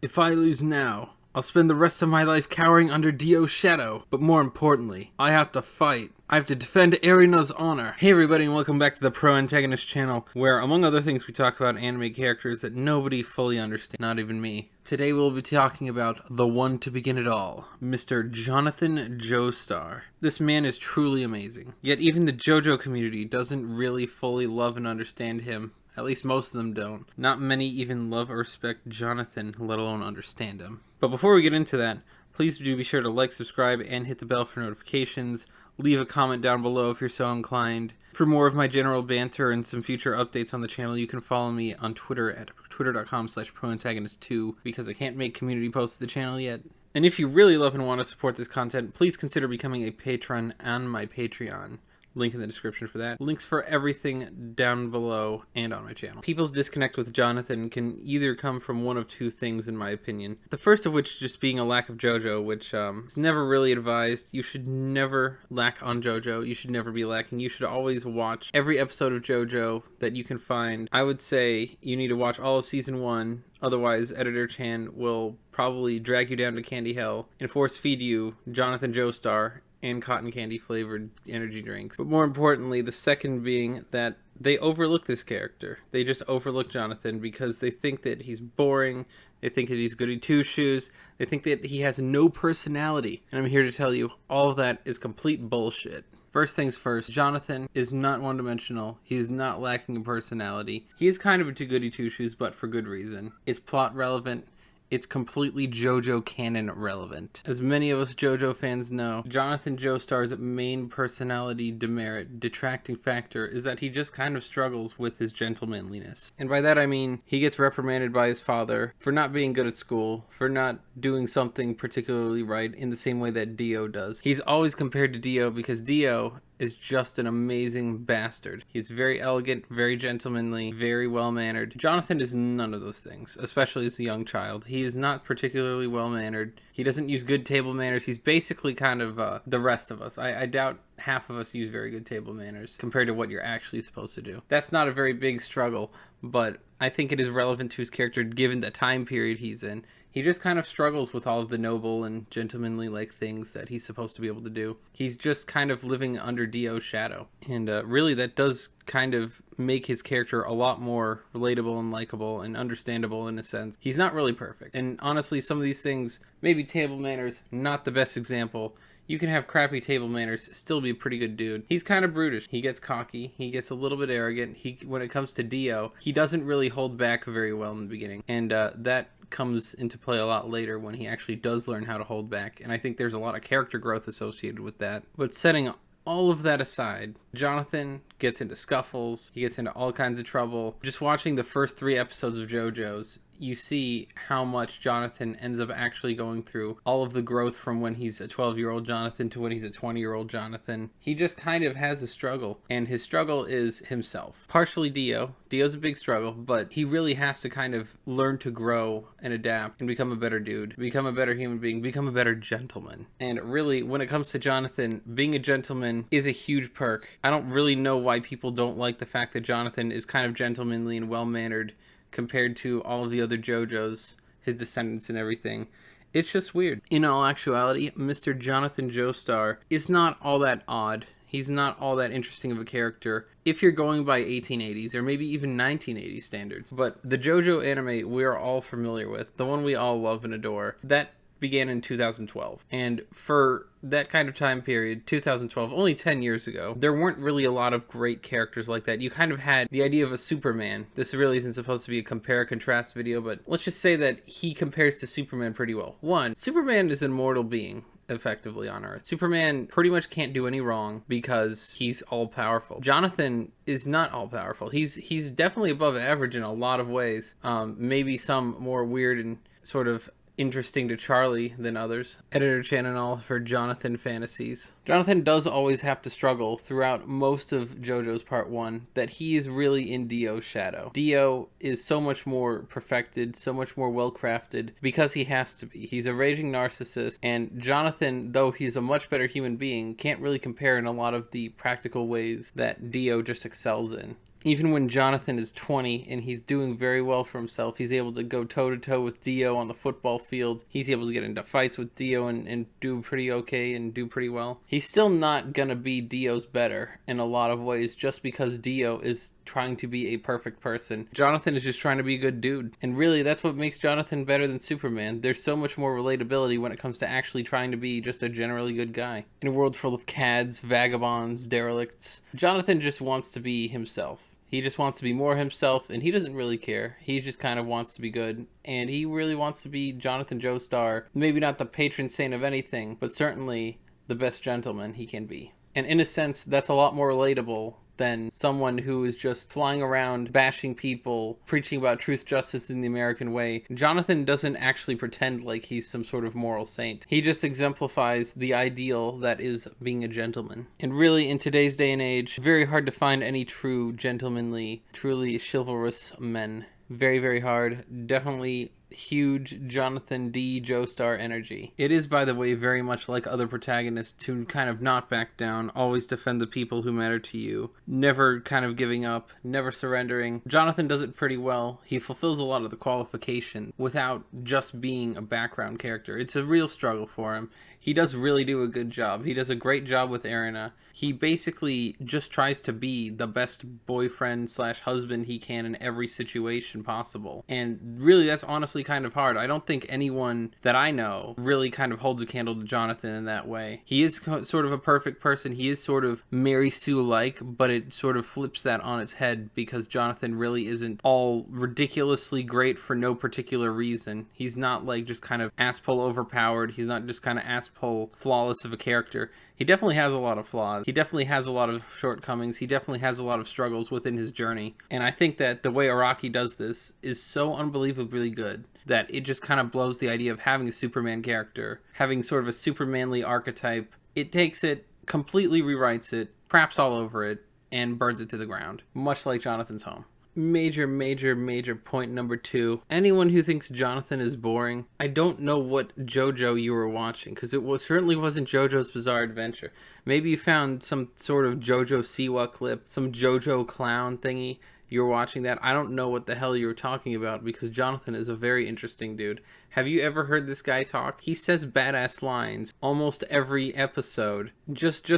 If I lose now, I'll spend the rest of my life cowering under Dio's shadow. But more importantly, I have to fight. I have to defend Erina's honor. Hey everybody, and welcome back to the Pro Antagonist channel, where among other things we talk about anime characters that nobody fully understands, not even me. Today we'll be talking about the one to begin it all, Mr. Jonathan Joestar. This man is truly amazing, yet even the JoJo community doesn't really fully love and understand him. At least most of them don't. Not many even love or respect Jonathan, let alone understand him. But before we get into that, please do be sure to like, subscribe, and hit the bell for notifications. Leave a comment down below if you're so inclined. For more of my general banter and some future updates on the channel, you can follow me on Twitter at twitter.com/proantagonist2 because I can't make community posts to the channel yet. And if you really love and want to support this content, please consider becoming a patron on my Patreon. Link in the description for that. Links for everything down below and on my channel. People's disconnect with Jonathan can either come from one of two things, in my opinion. The first of which just being a lack of JoJo, which is never really advised. You should never lack on JoJo. You should never be lacking. You should always watch every episode of JoJo that you can find. I would say you need to watch all of season 1. Otherwise, Editor Chan will probably drag you down to candy hell and force feed you Jonathan Joestar and cotton candy flavored energy drinks. But more importantly, the second being that they overlook this character. They just overlook Jonathan because they think that he's boring. They think that he's goody two-shoes. They think that he has no personality. And I'm here to tell you, all of that is complete bullshit. First things first, Jonathan is not one-dimensional. He is not lacking in personality. He is kind of a goody two-shoes, but for good reason. It's plot relevant. It's completely JoJo canon relevant. As many of us JoJo fans know, Jonathan Joestar's main personality detracting factor is that he just kind of struggles with his gentlemanliness. And by that I mean, he gets reprimanded by his father for not being good at school, for not doing something particularly right in the same way that Dio does. He's always compared to Dio because Dio is just an amazing bastard. He's very elegant, very gentlemanly, very well-mannered. Jonathan is none of those things, especially as a young child. He is not particularly well-mannered. He doesn't use good table manners. He's basically kind of the rest of us. I doubt half of us use very good table manners compared to what you're actually supposed to do. That's not a very big struggle, but I think it is relevant to his character given the time period he's in. He just kind of struggles with all of the noble and gentlemanly-like things that he's supposed to be able to do. He's just kind of living under Dio's shadow. And really, that does kind of make his character a lot more relatable and likable and understandable in a sense. He's not really perfect. And honestly, some of these things, maybe table manners, not the best example. You can have crappy table manners, still be a pretty good dude. He's kind of brutish. He gets cocky. He gets a little bit arrogant. When it comes to Dio, he doesn't really hold back very well in the beginning. And that comes into play a lot later when he actually does learn how to hold back. And I think there's a lot of character growth associated with that. But setting all of that aside, Jonathan gets into scuffles. He gets into all kinds of trouble. Just watching the first 3 episodes of JoJo's, you see how much Jonathan ends up actually going through, all of the growth from when he's a 12-year-old Jonathan to when he's a 20-year-old Jonathan. He just kind of has a struggle, and his struggle is himself. Partially Dio. Dio's a big struggle, but he really has to kind of learn to grow and adapt and become a better dude, become a better human being, become a better gentleman. And really, when it comes to Jonathan, being a gentleman is a huge perk. I don't really know why people don't like the fact that Jonathan is kind of gentlemanly and well-mannered compared to all of the other JoJos, his descendants and everything. It's just weird. In all actuality, Mr. Jonathan Joestar is not all that odd. He's not all that interesting of a character if you're going by 1880s or maybe even 1980s standards. But the JoJo anime we're all familiar with, the one we all love and adore, that began in 2012. And for that kind of time period, 2012, only 10 years ago, there weren't really a lot of great characters like that. You kind of had the idea of a Superman. This really isn't supposed to be a compare-contrast video, but let's just say that he compares to Superman pretty well. One, Superman is an immortal being, effectively, on Earth. Superman pretty much can't do any wrong because he's all-powerful. Jonathan is not all-powerful. He's definitely above average in a lot of ways. Maybe some more weird and sort of interesting to Charlie than others. Editor Chan and all for Jonathan fantasies. Jonathan does always have to struggle throughout most of JoJo's Part 1 that he is really in Dio's shadow. Dio is so much more perfected, so much more well-crafted because he has to be. He's a raging narcissist, and Jonathan, though he's a much better human being, can't really compare in a lot of the practical ways that Dio just excels in. Even when Jonathan is 20 and he's doing very well for himself, he's able to go toe-to-toe with Dio on the football field. He's able to get into fights with Dio and do pretty okay and do pretty well. He's still not gonna be Dio's better in a lot of ways just because Dio is trying to be a perfect person. Jonathan is just trying to be a good dude. And really, that's what makes Jonathan better than Superman. There's so much more relatability when it comes to actually trying to be just a generally good guy. In a world full of cads, vagabonds, derelicts, Jonathan just wants to be himself. He just wants to be more himself, and he doesn't really care. He just kind of wants to be good, and he really wants to be Jonathan Joestar. Maybe not the patron saint of anything, but certainly the best gentleman he can be. And in a sense, that's a lot more relatable than someone who is just flying around bashing people, preaching about truth, justice in the American way. Jonathan doesn't actually pretend like he's some sort of moral saint. He just exemplifies the ideal that is being a gentleman. And really, in today's day and age, very hard to find any true gentlemanly, truly chivalrous men. Very, very hard. Definitely huge Jonathan D. Joestar energy. It is, by the way, very much like other protagonists to kind of not back down, always defend the people who matter to you, never kind of giving up, never surrendering. Jonathan does it pretty well. He fulfills a lot of the qualification without just being a background character. It's a real struggle for him. He does really do a good job. He does a great job with Erina. He basically just tries to be the best boyfriend slash husband he can in every situation possible. And really, that's honestly kind of hard. I don't think anyone that I know really kind of holds a candle to Jonathan in that way. He is sort of a perfect person. He is sort of Mary Sue-like, but it sort of flips that on its head because Jonathan really isn't all ridiculously great for no particular reason. He's not like just kind of ass-pull overpowered. He's not just kind of ass-pull flawless of a character. He definitely has a lot of flaws. He definitely has a lot of shortcomings. He definitely has a lot of struggles within his journey. And I think that the way Araki does this is so unbelievably good that it just kind of blows the idea of having a Superman character, having sort of a Supermanly archetype. It takes it, completely rewrites it, craps all over it, and burns it to the ground, much like Jonathan's home. Major point number 2. Anyone who thinks Jonathan is boring, I don't know what JoJo you were watching, because certainly wasn't JoJo's Bizarre Adventure. Maybe you found some sort of JoJo Siwa clip, some JoJo clown thingy. You were watching that. I don't know what the hell you were talking about, because Jonathan is a very interesting dude. Have you ever heard this guy talk? He says badass lines almost every episode. Just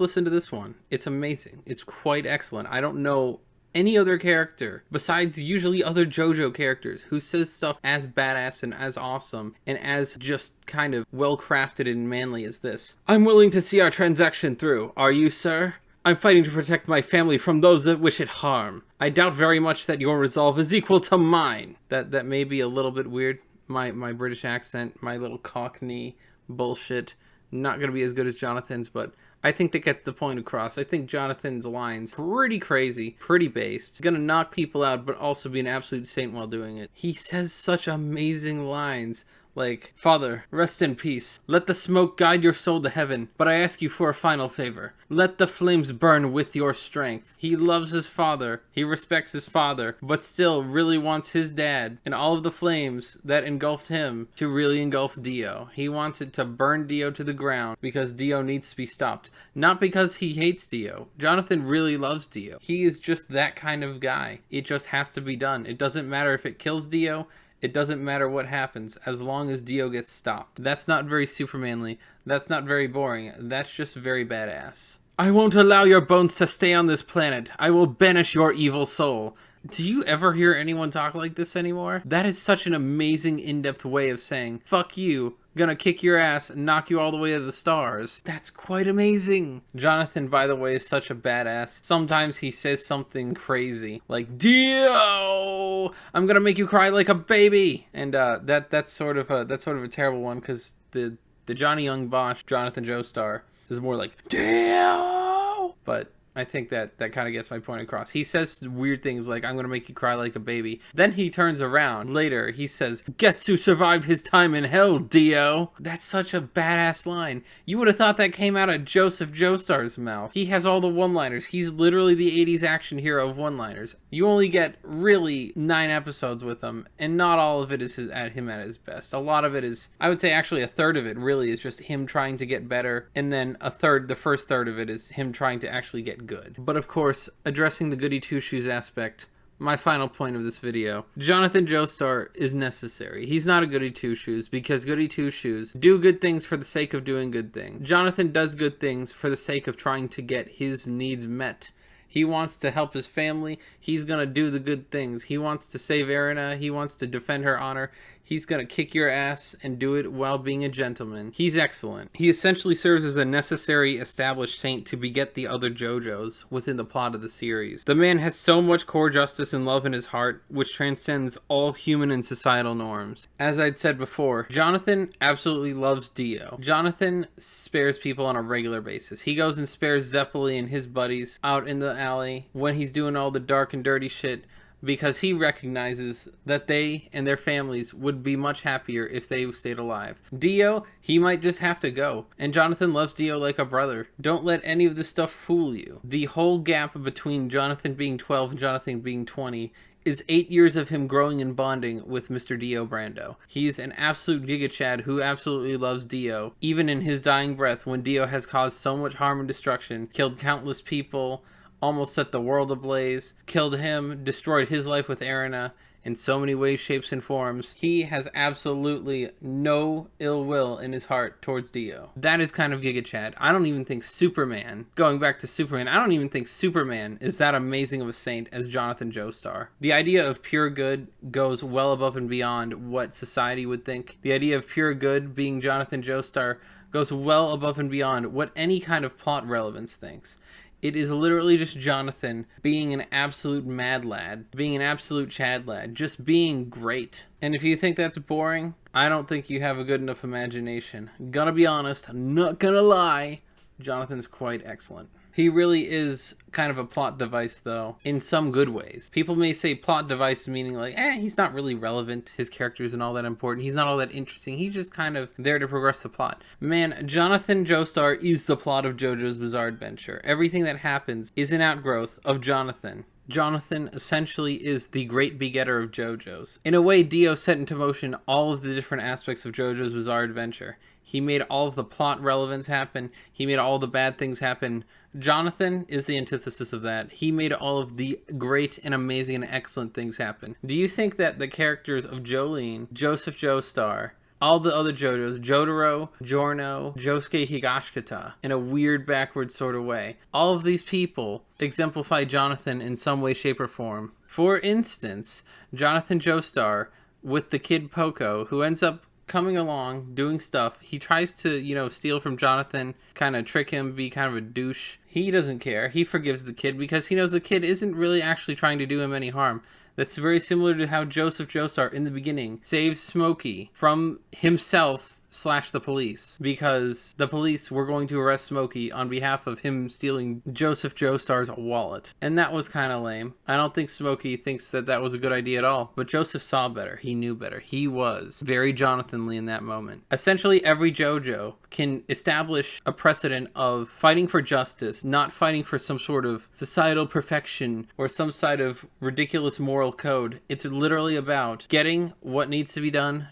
listen to this one. It's amazing. It's quite excellent. I don't know any other character, besides usually other JoJo characters, who says stuff as badass and as awesome and as just kind of well-crafted and manly as this. I'm willing to see our transaction through. Are you, sir? I'm fighting to protect my family from those that wish it harm. I doubt very much that your resolve is equal to mine. That may be a little bit weird. My British accent, my little Cockney bullshit, not going to be as good as Jonathan's, but I think that gets the point across. I think Jonathan's lines pretty crazy, pretty based. He's gonna knock people out, but also be an absolute saint while doing it. He says such amazing lines. Like, Father, rest in peace. Let the smoke guide your soul to heaven, but I ask you for a final favor. Let the flames burn with your strength. He loves his father, he respects his father, but still really wants his dad and all of the flames that engulfed him to really engulf Dio. He wants it to burn Dio to the ground because Dio needs to be stopped. Not because he hates Dio. Jonathan really loves Dio. He is just that kind of guy. It just has to be done. It doesn't matter if it kills Dio. It doesn't matter what happens, as long as Dio gets stopped. That's not very Supermanly. That's not very boring. That's just very badass. I won't allow your bones to stay on this planet. I will banish your evil soul. Do you ever hear anyone talk like this anymore? That is such an amazing in-depth way of saying, fuck you, gonna kick your ass and knock you all the way to the stars. That's quite amazing. Jonathan, by the way, is such a badass. Sometimes he says something crazy, like, Dio, I'm gonna make you cry like a baby. And that's sort of a terrible one, because the Johnny Young Bosch, Jonathan Joestar, is more like, Dio! But I think that kind of gets my point across. He says weird things like, I'm going to make you cry like a baby. Then he turns around. Later, he says, guess who survived his time in hell, Dio? That's such a badass line. You would have thought that came out of Joseph Joestar's mouth. He has all the one-liners. He's literally the 80s action hero of one-liners. You only get really 9 episodes with him, and not all of it is at his best. A lot of it is, I would say actually a third of it really is just him trying to get better, and then the first third of it is him trying to actually get it good. But of course, addressing the goody two-shoes aspect, my final point of this video, Jonathan Joestar is necessary. He's not a goody two-shoes because goody two-shoes do good things for the sake of doing good things. Jonathan does good things for the sake of trying to get his needs met. He wants to help his family. He's going to do the good things. He wants to save Erina. He wants to defend her honor. He's going to kick your ass and do it while being a gentleman. He's excellent. He essentially serves as a necessary established saint to beget the other JoJos within the plot of the series. The man has so much core justice and love in his heart, which transcends all human and societal norms. As I'd said before, Jonathan absolutely loves Dio. Jonathan spares people on a regular basis. He goes and spares Zeppeli and his buddies out in the alley when he's doing all the dark and dirty shit, because he recognizes that they and their families would be much happier if they stayed alive. Dio, he might just have to go. And Jonathan loves Dio like a brother. Don't let any of this stuff fool you. The whole gap between Jonathan being 12 and Jonathan being 20 is 8 years of him growing and bonding with Mr. Dio Brando. He's an absolute Giga Chad who absolutely loves Dio, even in his dying breath when Dio has caused so much harm and destruction, killed countless people, almost set the world ablaze, killed him, destroyed his life with Erina in so many ways, shapes, and forms. He has absolutely no ill will in his heart towards Dio. That is kind of Giga Chad. I don't even think Superman, going back to Superman, I don't even think Superman is that amazing of a saint as Jonathan Joestar. The idea of pure good goes well above and beyond what society would think. The idea of pure good being Jonathan Joestar goes well above and beyond what any kind of plot relevance thinks. It is literally just Jonathan being an absolute mad lad, being an absolute Chad lad, just being great. And if you think that's boring, I don't think you have a good enough imagination. Gonna be honest, not gonna lie, Jonathan's quite excellent. He really is kind of a plot device, though, in some good ways. People may say plot device meaning like, he's not really relevant. His character isn't all that important. He's not all that interesting. He's just kind of there to progress the plot. Man, Jonathan Joestar is the plot of JoJo's Bizarre Adventure. Everything that happens is an outgrowth of Jonathan. Jonathan essentially is the great begetter of JoJo's. In a way, Dio set into motion all of the different aspects of JoJo's Bizarre Adventure. He made all of the plot relevance happen. He made all the bad things happen. Jonathan is the antithesis of that. He made all of the great and amazing and excellent things happen. Do you think that the characters of Jolene, Joseph Joestar, all the other JoJos, Jotaro, Giorno, Josuke Higashikata, in a weird backwards sort of way, all of these people exemplify Jonathan in some way, shape, or form? For instance, Jonathan Joestar with the kid Poco, who ends up coming along, doing stuff. He tries to, steal from Jonathan, kind of trick him, be kind of a douche. He doesn't care. He forgives the kid because he knows the kid isn't really actually trying to do him any harm. That's very similar to how Joseph Joestar in the beginning saves Smokey from himself / the police, because the police were going to arrest Smokey on behalf of him stealing Joseph Joestar's wallet. And that was kind of lame. I don't think Smokey thinks that that was a good idea at all, but Joseph saw better. He knew better. He was very Jonathanly in that moment. Essentially, every JoJo can establish a precedent of fighting for justice, not fighting for some sort of societal perfection or some side of ridiculous moral code. It's literally about getting what needs to be done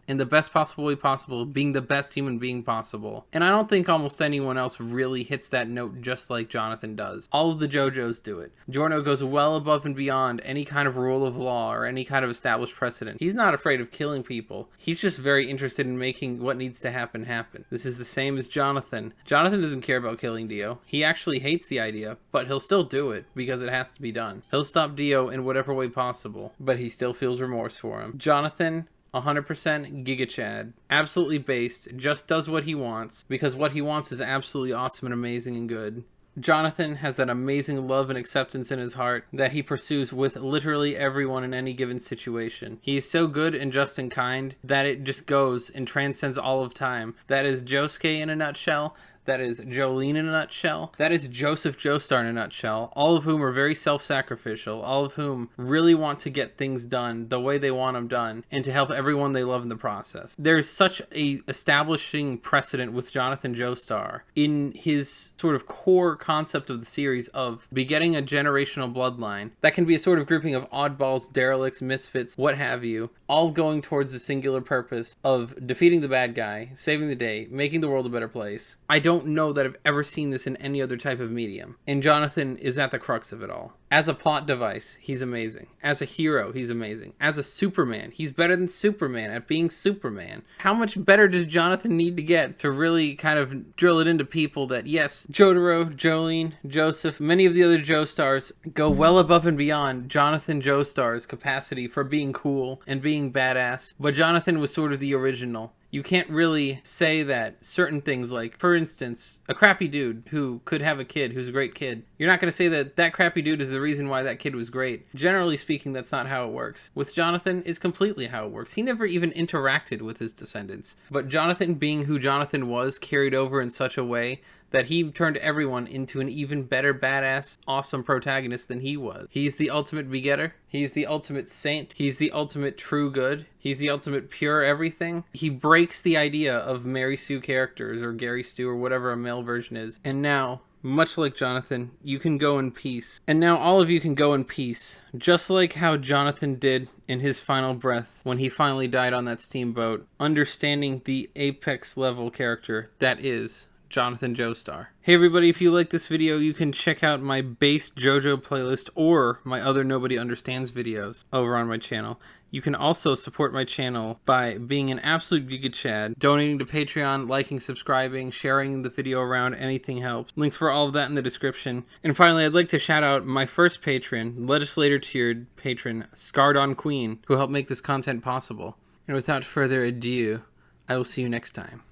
in the best possible way possible, being the best human being possible. And I don't think almost anyone else really hits that note just like Jonathan does. All of the JoJos do it. Giorno goes well above and beyond any kind of rule of law or any kind of established precedent. He's not afraid of killing people. He's just very interested in making what needs to happen happen. This is the same as Jonathan. Jonathan doesn't care about killing Dio. He actually hates the idea, but he'll still do it because it has to be done. He'll stop Dio in whatever way possible, but he still feels remorse for him. Jonathan, 100% Giga Chad. Absolutely based, just does what he wants, because what he wants is absolutely awesome and amazing and good. Jonathan has that amazing love and acceptance in his heart that he pursues with literally everyone in any given situation. He is so good and just and kind that it just goes and transcends all of time. That is Josuke in a nutshell. That is Jolene in a nutshell. That is Joseph Joestar in a nutshell. All of whom are very self-sacrificial. All of whom really want to get things done the way they want them done and to help everyone they love in the process. There's such a establishing precedent with Jonathan Joestar in his sort of core concept of the series of begetting a generational bloodline that can be a sort of grouping of oddballs, derelicts, misfits, what have you, all going towards the singular purpose of defeating the bad guy, saving the day, making the world a better place. I don't don't know that I've ever seen this in any other type of medium. And Jonathan is at the crux of it all. As a plot device, he's amazing. As a hero, he's amazing. As a Superman, he's better than Superman at being Superman. How much better does Jonathan need to get to really kind of drill it into people that, yes, Jotaro, Jolene, Joseph, many of the other Joestars go well above and beyond Jonathan Joestar's capacity for being cool and being badass, but Jonathan was sort of the original. You can't really say that certain things, like, for instance, a crappy dude who could have a kid who's a great kid. You're not going to say that that crappy dude is the reason why that kid was great. Generally speaking, that's not how it works. With Jonathan, it's completely how it works. He never even interacted with his descendants. But Jonathan, being who Jonathan was, carried over in such a way that he turned everyone into an even better badass, awesome protagonist than he was. He's the ultimate begetter. He's the ultimate saint. He's the ultimate true good. He's the ultimate pure everything. He breaks the idea of Mary Sue characters or Gary Stu or whatever a male version is. And now, much like Jonathan, you can go in peace. And now all of you can go in peace. Just like how Jonathan did in his final breath when he finally died on that steamboat, understanding the apex level character that is Jonathan Joestar. Hey everybody, if you like this video, you can check out my base JoJo playlist or my other Nobody Understands videos over on my channel. You can also support my channel by being an absolute Giga Chad, donating to Patreon, liking, subscribing, sharing the video around, anything helps. Links for all of that in the description. And finally, I'd like to shout out my first patron, legislator tiered patron, Scarred on Queen, who helped make this content possible. And without further ado, I will see you next time.